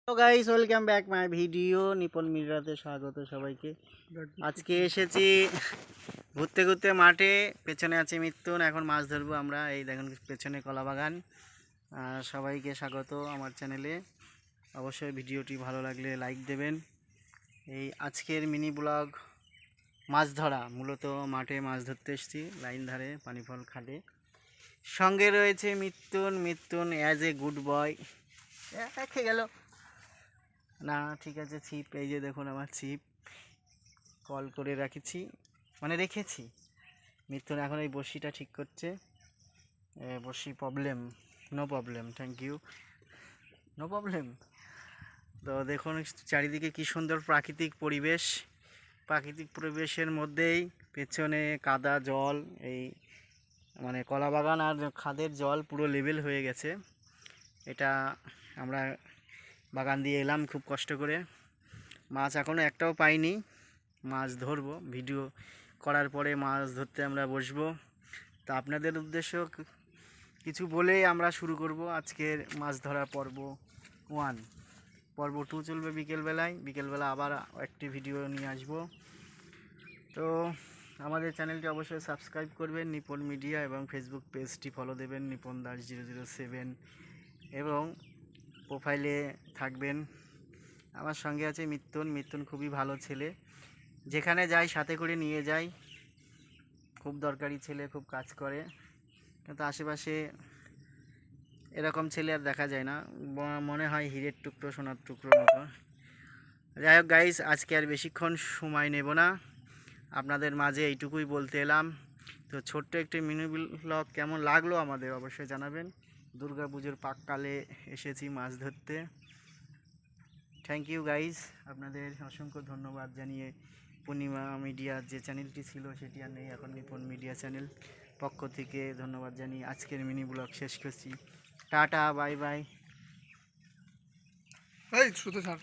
তো guys, welcome back my video. Nipon মিডিয়াতে স্বাগত সবাইকে। আজকে এসেছি ঘুরতে ঘুরতে মাঠে। পেছনে আছে মিত্তুন, এখন মাছ ধরবো আমরা। এই দেখুন পেছনে কলা বাগান। সবাইকে স্বাগত আমার চ্যানেলে। অবশ্যই ভিডিওটি ভালো লাগলে লাইক দেবেন। এই আজকের মিনি ব্লগ মাছ ধরা, মূলত মাঠে মাছ ধরতে এসেছি, লাইন ধারে পানিফল খাটে। সঙ্গে রয়েছে মিত্তুন। মিত্তুন অ্যাজ এ গুড বয় খেয়ে গেল না, ঠিক আছে। ছিপ, এই যে দেখুন আমার ছিপ কল করে রেখেছি, মানে রেখেছি। মিথুন এখন এই বড়শিটা ঠিক করছে। বড়শি problem, no problem, thank you, no problem. তো দেখুন চারিদিকে কি সুন্দর প্রাকৃতিক পরিবেশ। প্রাকৃতিক পরিবেশের মধ্যেই পেছনে কাদা জল, এই মানে কলা বাগান আর খাদের জল পুরো লেভেল হয়ে গেছে। এটা আমরা বাগান দিয়ে এলাম খুব কষ্ট করে। মাছ এখনও একটাও পাইনি, মাছ ধরবো। ভিডিও করার পরে মাছ ধরতে আমরা বসবো। তা আপনাদের উদ্দেশ্য কিছু বলেই আমরা শুরু করব আজকের মাছ ধরা পর্ব 1। পর্ব 2 চলবে বিকেলবেলায়। বিকেলবেলা আবার একটি ভিডিও নিয়ে আসবো। তো আমাদের চ্যানেলটি অবশ্যই সাবস্ক্রাইব করবেন নিপন মিডিয়া, এবং ফেসবুক পেজটি ফলো দেবেন নিপন দাস 007, এবং প্রোফাইলে থাকবেন। আমার সঙ্গে আছে মিত্তুন। মিত্তুন খুবই ভালো ছেলে, যেখানে যাই সাথে করে নিয়ে যাই। খুব দরকারি ছেলে, খুব কাজ করে, কিন্তু আশেপাশে এরকম ছেলে আর দেখা যায় না। মনে হয় হীরের টুকরো, সোনার টুকরোর মতো। যাই হোক গাইস, আজকে আর বেশিক্ষণ সময় নেব না, আপনাদের মাঝে এইটুকুই বলতে এলাম। তো ছোট্ট একটি মিনি ব্লগ কেমন লাগলো আমাদের অবশ্যই জানাবেন। দুর্গা পুজোর পাককালে এসেছি মাছ ধরতে। থ্যাংক ইউ গাইস, আপনাদের অসংখ্য ধন্যবাদ জানিয়ে পূর্ণিমা মিডিয়ার যে চ্যানেলটি ছিল সেটি আর নেই, এখন নিপন মিডিয়া চ্যানেল পক্ষ থেকে ধন্যবাদ জানিয়ে আজকের মিনি ব্লগ শেষ করছি। Tata, bye bye. এই শুধু ছাড়।